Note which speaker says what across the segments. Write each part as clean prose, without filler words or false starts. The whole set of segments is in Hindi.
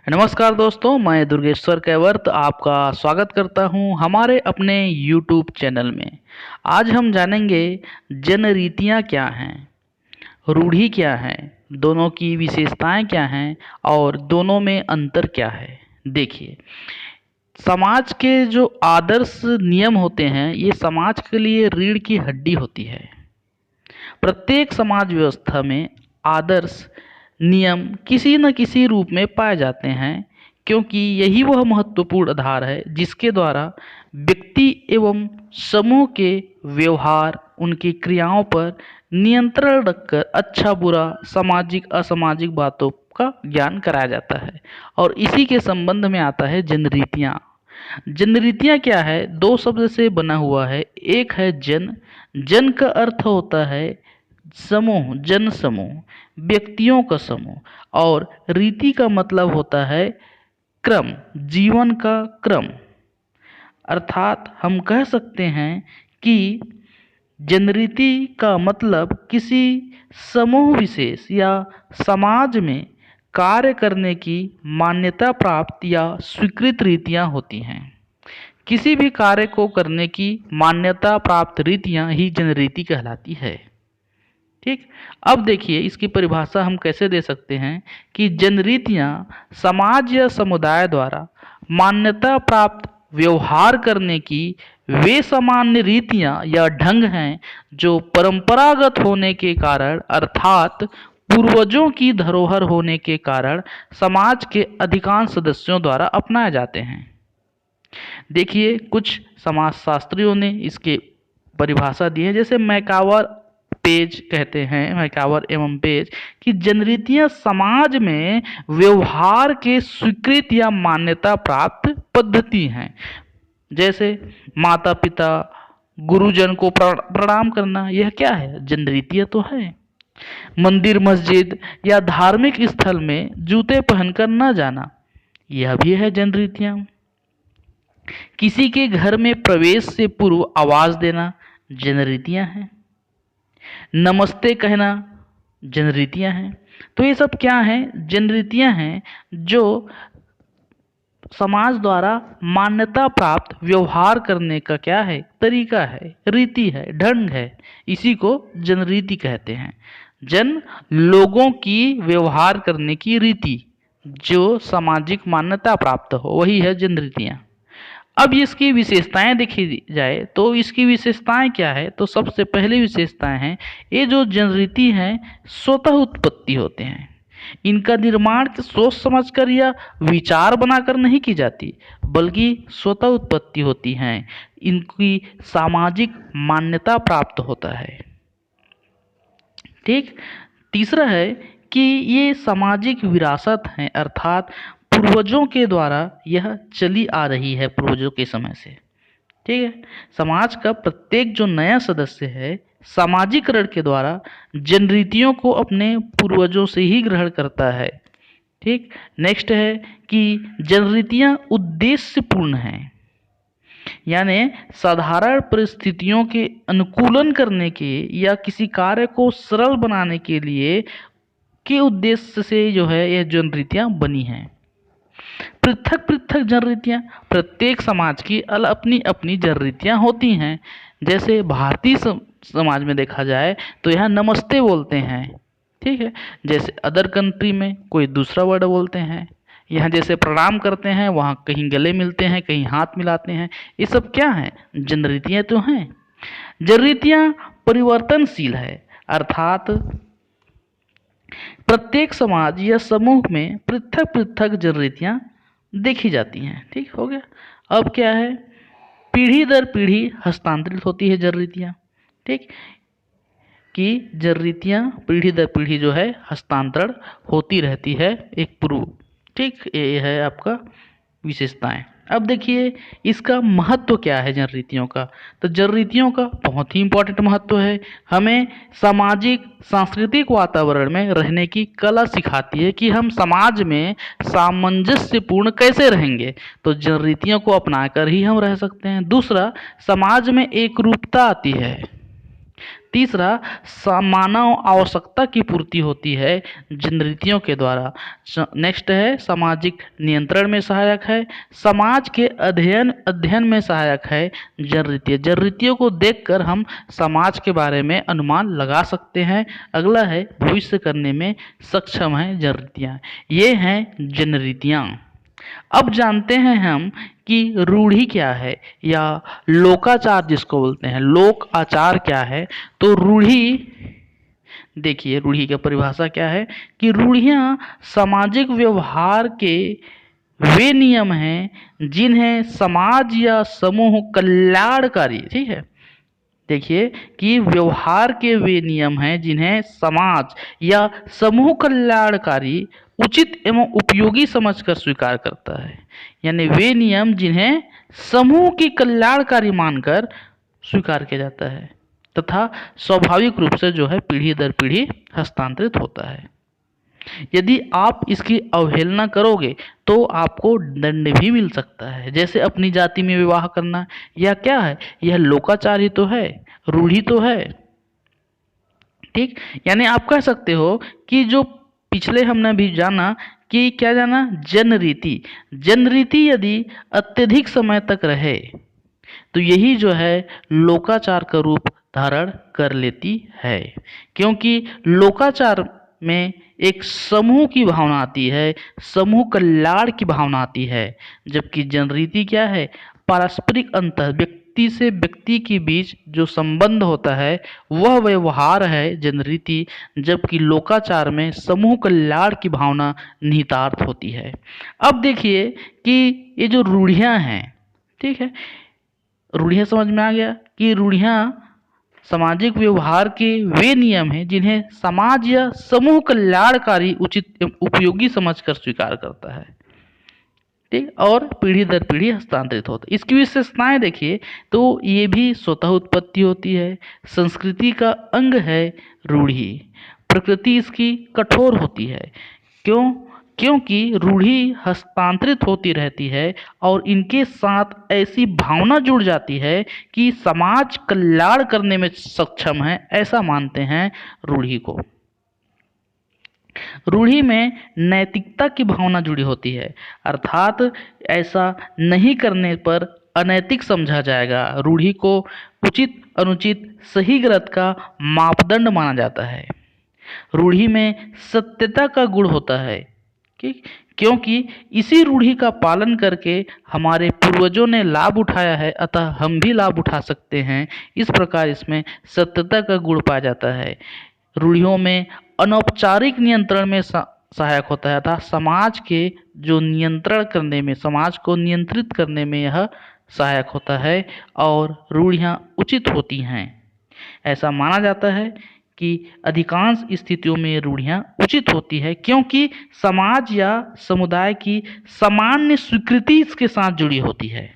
Speaker 1: नमस्कार दोस्तों, मैं दुर्गेश्वर कैवर्त आपका स्वागत करता हूं हमारे अपने YouTube चैनल में। आज हम जानेंगे जनरीतियां क्या हैं, रूढ़ी क्या है, दोनों की विशेषताएं क्या हैं और दोनों में अंतर क्या है। देखिए, समाज के जो आदर्श नियम होते हैं ये समाज के लिए रीढ़ की हड्डी होती है। प्रत्येक समाज व्यवस्था में आदर्श नियम किसी न किसी रूप में पाए जाते हैं, क्योंकि यही वह महत्वपूर्ण आधार है जिसके द्वारा व्यक्ति एवं समूह के व्यवहार, उनकी क्रियाओं पर नियंत्रण रखकर अच्छा बुरा, सामाजिक असामाजिक बातों का ज्ञान कराया जाता है। और इसी के संबंध में आता है जनरीतियाँ। जनरीतियाँ क्या है? दो शब्द से बना हुआ है। एक है जन। जन का अर्थ होता है समूह, जन समूह, व्यक्तियों का समूह। और रीति का मतलब होता है क्रम, जीवन का क्रम। अर्थात हम कह सकते हैं कि जनरीति का मतलब किसी समूह विशेष या समाज में कार्य करने की मान्यता प्राप्त या स्वीकृत रीतियां होती हैं। किसी भी कार्य को करने की मान्यता प्राप्त रीतियां ही जनरीति कहलाती है। ठीक। अब देखिए, इसकी परिभाषा हम कैसे दे सकते हैं कि जनरीतियां समाज या समुदाय द्वारा मान्यता प्राप्त व्यवहार करने की वे सामान्य रीतियां या ढंग हैं जो परंपरागत होने के कारण, अर्थात पूर्वजों की धरोहर होने के कारण समाज के अधिकांश सदस्यों द्वारा अपनाए जाते हैं। देखिए, कुछ समाजशास्त्रियों ने इसके परिभाषा दी है, जैसे मैकावर पेज कहते हैं, मैकावर एवं पेज, कि जनरीतियां समाज में व्यवहार के स्वीकृत या मान्यता प्राप्त पद्धति हैं। जैसे माता पिता, गुरुजन को प्रणाम करना, यह क्या है? जनरीतियां तो है। मंदिर, मस्जिद या धार्मिक स्थल में जूते पहनकर न जाना, यह भी है जनरीतियां। किसी के घर में प्रवेश से पूर्व आवाज देना जनरीतियां हैं। नमस्ते कहना जनरीतियां हैं। तो ये सब क्या हैं? जनरीतियां हैं जो समाज द्वारा मान्यता प्राप्त व्यवहार करने का क्या है? तरीका है, रीति है, ढंग है। इसी को जनरीति कहते हैं। जन, लोगों की व्यवहार करने की रीति जो सामाजिक मान्यता प्राप्त हो, वही है जनरीतियां। अब इसकी विशेषताएं देखी जाए तो इसकी विशेषताएं क्या है? तो सबसे पहली विशेषताएं हैं, ये जो जनरीति हैं स्वतः उत्पत्ति होते हैं। इनका निर्माण सोच समझकर या विचार बनाकर नहीं की जाती, बल्कि स्वतः उत्पत्ति होती हैं। इनकी सामाजिक मान्यता प्राप्त होता है। ठीक। तीसरा है कि ये सामाजिक विरासत है, अर्थात पूर्वजों के द्वारा यह चली आ रही है, पूर्वजों के समय से। ठीक है। समाज का प्रत्येक जो नया सदस्य है सामाजिकरण के द्वारा जनरीतियों को अपने पूर्वजों से ही ग्रहण करता है। ठीक। नेक्स्ट है कि जनरीतियां उद्देश्यपूर्ण हैं, यानी साधारण परिस्थितियों के अनुकूलन करने के या किसी कार्य को सरल बनाने के लिए के उद्देश्य से जो है यह जनरीतियां बनी हैं। पृथक पृथक जनरीतियां, प्रत्येक समाज की अपनी अपनी जनरीतियां होती हैं। जैसे भारतीय समाज में देखा जाए तो यहाँ नमस्ते बोलते हैं। ठीक है। जैसे अदर कंट्री में कोई दूसरा वर्ड बोलते हैं। यहाँ जैसे प्रणाम करते हैं, वहाँ कहीं गले मिलते हैं, कहीं हाथ मिलाते हैं। ये सब क्या है? जनरीतियां तो हैं। जनरीतियां परिवर्तनशील है, अर्थात प्रत्येक समाज या समूह में पृथक पृथक जनरीतियां देखी जाती हैं। ठीक हो गया। अब क्या है? पीढ़ी दर पीढ़ी हस्तांतरित होती है जनरीतियां। ठीक, कि जनरीतियां पीढ़ी दर पीढ़ी जो है हस्तांतरण होती रहती है एक पूर्व। ठीक, ये है आपका विशेषताएं। अब देखिए इसका महत्व क्या है जनरीतियों का। तो जनरीतियों का बहुत ही इंपॉर्टेंट महत्व है। हमें सामाजिक सांस्कृतिक वातावरण में रहने की कला सिखाती है कि हम समाज में सामंजस्यपूर्ण कैसे रहेंगे। तो जनरीतियों को अपनाकर ही हम रह सकते हैं। दूसरा, समाज में एकरूपता आती है। तीसरा, मानव आवश्यकता की पूर्ति होती है जनरीतियों के द्वारा। नेक्स्ट है सामाजिक नियंत्रण में सहायक है, समाज के अध्ययन में सहायक है जनरीतियाँ। जनरीतियों को देखकर हम समाज के बारे में अनुमान लगा सकते हैं। अगला है भविष्य करने में सक्षम है जनरीतियाँ। ये हैं जनरीतियाँ। अब जानते हैं हम कि रूढ़ी क्या है या लोकाचार जिसको बोलते हैं, लोक आचार क्या है। तो रूढ़ी, देखिए रूढ़ी की परिभाषा क्या है कि रूढ़ियाँ सामाजिक व्यवहार के वे नियम हैं जिन्हें समाज या समूह कल्याणकारी, ठीक है, देखिए कि व्यवहार के वे नियम हैं जिन्हें समाज या समूह कल्याणकारी उचित एवं उपयोगी समझकर स्वीकार करता है। यानी वे नियम जिन्हें समूह की कल्याणकारी मानकर स्वीकार किया जाता है तथा स्वाभाविक रूप से जो है पीढ़ी दर पीढ़ी हस्तांतरित होता है। यदि आप इसकी अवहेलना करोगे तो आपको दंड भी मिल सकता है, जैसे अपनी जाति में विवाह करना। यह क्या है? यह लोकाचार ही तो है, रूढ़ी तो है। ठीक, यानी आप कह सकते हो कि जो पिछले हमने भी जाना कि क्या जाना, जनरीति। जनरीति यदि अत्यधिक समय तक रहे तो यही जो है लोकाचार का रूप धारण कर लेती है, क्योंकि लोकाचार में एक समूह की भावना आती है, समूह कल्याण की भावना आती है। जबकि जनरीति क्या है? पारस्परिक अंतर, व्यक्ति से व्यक्ति के बीच जो संबंध होता है वह व्यवहार है जनरीति। जबकि लोकाचार में समूह कल्याण की भावना निहितार्थ होती है। अब देखिए कि ये जो रूढ़ियाँ हैं, ठीक है, रूढ़ियाँ समझ में आ गया कि रूढ़ियाँ सामाजिक व्यवहार के वे नियम हैं जिन्हें समाज या समूह कल्याणकारी उचित एवं उपयोगी समझकर स्वीकार करता है, ठीक, और पीढ़ी दर पीढ़ी हस्तांतरित होता है। इसकी विशेषताएं देखिए तो ये भी स्वतः उत्पत्ति होती है, संस्कृति का अंग है रूढ़ी, प्रकृति इसकी कठोर होती है। क्यों? क्योंकि रूढ़ी हस्तांतरित होती रहती है और इनके साथ ऐसी भावना जुड़ जाती है कि समाज कल्याण करने में सक्षम है, ऐसा मानते हैं रूढ़ी को। रूढ़ी में नैतिकता की भावना जुड़ी होती है, अर्थात ऐसा नहीं करने पर अनैतिक समझा जाएगा। रूढ़ी को उचित अनुचित सही गलत का मापदंड माना जाता है। रूढ़ी में सत्यता का गुण होता है, ठीक, क्योंकि इसी रूढ़ी का पालन करके हमारे पूर्वजों ने लाभ उठाया है, अतः हम भी लाभ उठा सकते हैं। इस प्रकार इसमें सत्यता का गुण पाया जाता है। रूढ़ियों में अनौपचारिक नियंत्रण में सहायक होता है, अतः समाज के जो नियंत्रण करने में, समाज को नियंत्रित करने में यह सहायक होता है और रूढ़ियाँ उचित होती हैं। ऐसा माना जाता है कि अधिकांश स्थितियों में रूढ़ियाँ उचित होती है क्योंकि समाज या समुदाय की सामान्य स्वीकृति इसके साथ जुड़ी होती है।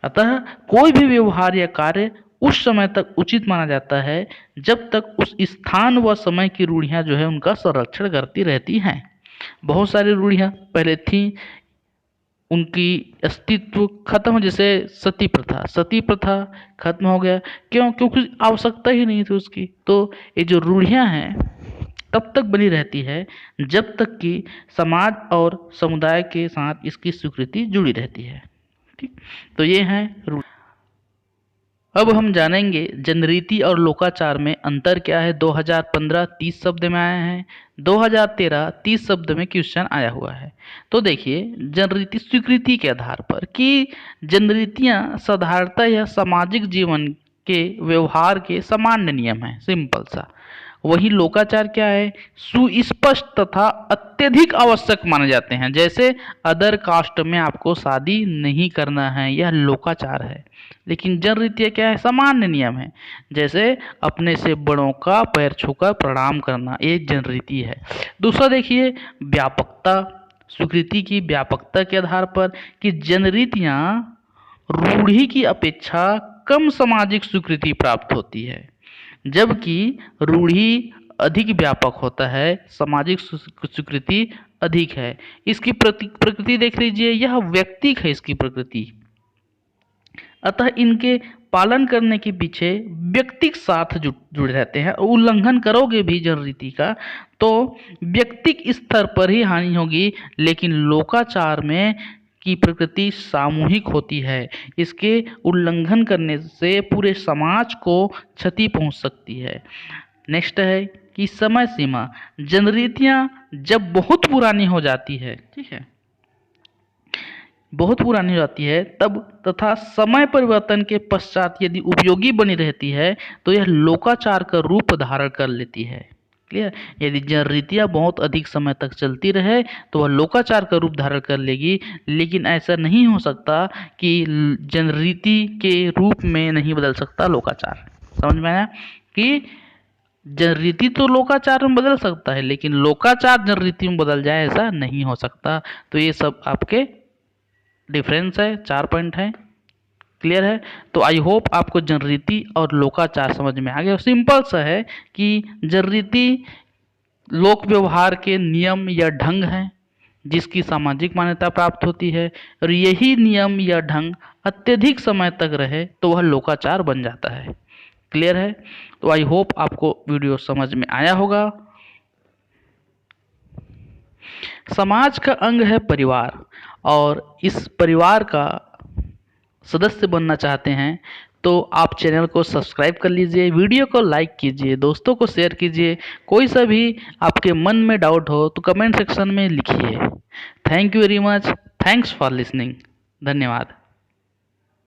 Speaker 1: अतः कोई भी व्यवहार या कार्य उस समय तक उचित माना जाता है जब तक उस स्थान व समय की रूढ़ियाँ जो है उनका संरक्षण करती रहती हैं। बहुत सारी रूढ़ियाँ पहले थीं, उनकी अस्तित्व खत्म, जैसे सती प्रथा, सती प्रथा खत्म हो गया। क्यों? क्योंकि आवश्यकता ही नहीं थी उसकी। तो ये जो रूढ़ियाँ हैं तब तक बनी रहती है जब तक कि समाज और समुदाय के साथ इसकी स्वीकृति जुड़ी रहती है, ठीक। तो ये हैं रूढ़। अब हम जानेंगे जनरीति और लोकाचार में अंतर क्या है। 2015 30 शब्द में आया है, 2013 30 शब्द में क्वेश्चन आया हुआ है। तो देखिए जनरीति स्वीकृति के आधार पर कि जनरीतियाँ साधारणतः यह सामाजिक जीवन के व्यवहार के सामान्य नियम हैं, सिंपल सा। वही लोकाचार क्या है? सुस्पष्ट तथा अत्यधिक आवश्यक माने जाते हैं। जैसे अदर कास्ट में आपको शादी नहीं करना है, यह लोकाचार है। लेकिन जनरीतियाँ क्या है? सामान्य नियम है। जैसे अपने से बड़ों का पैर छूकर प्रणाम करना, ये जनरीति है। दूसरा देखिए व्यापकता, स्वीकृति की व्यापकता के आधार पर कि जनरीतियाँ रूढ़ी की अपेक्षा कम सामाजिक स्वीकृति प्राप्त होती है, जबकि रूढ़ी अधिक व्यापक होता है, सामाजिक स्वीकृति अधिक है। इसकी प्रकृति देख लीजिए, यह व्यक्तिक है इसकी प्रकृति, अतः इनके पालन करने के पीछे व्यक्तिक साथ जुड़े रहते हैं। उल्लंघन करोगे भी जनरीति का तो व्यक्तिक स्तर पर ही हानि होगी, लेकिन लोकाचार में की प्रकृति सामूहिक होती है। इसके उल्लंघन करने से पूरे समाज को क्षति पहुंच सकती है। नेक्स्ट है कि समय सीमा। जनरीतियां जब बहुत पुरानी हो जाती है, ठीक है, बहुत पुरानी हो जाती है तब तथा समय परिवर्तन के पश्चात यदि उपयोगी बनी रहती है तो यह लोकाचार का रूप धारण कर लेती है। क्लियर। यदि जनरीतियां बहुत अधिक समय तक चलती रहे तो वह लोकाचार का रूप धारण कर लेगी, लेकिन ऐसा नहीं हो सकता कि जनरीति के रूप में नहीं बदल सकता लोकाचार। समझ में आया कि जनरीति तो लोकाचार में बदल सकता है, लेकिन लोकाचार जनरीति में बदल जाए ऐसा नहीं हो सकता। तो ये सब आपके डिफरेंस है, 4 पॉइंट है। क्लियर है। तो आई होप आपको जनरीति और लोकाचार समझ में आ गया। सिंपल सा है कि जनरीति लोक व्यवहार के नियम या ढंग हैं जिसकी सामाजिक मान्यता प्राप्त होती है, और यही नियम या ढंग अत्यधिक समय तक रहे तो वह लोकाचार बन जाता है। क्लियर है। तो आई होप आपको वीडियो समझ में आया होगा। समाज का अंग है परिवार, और इस परिवार का सदस्य बनना चाहते हैं तो आप चैनल को सब्सक्राइब कर लीजिए, वीडियो को लाइक कीजिए, दोस्तों को शेयर कीजिए। कोई सा भी आपके मन में डाउट हो तो कमेंट सेक्शन में लिखिए। Thank you very much. Thanks for listening. धन्यवाद।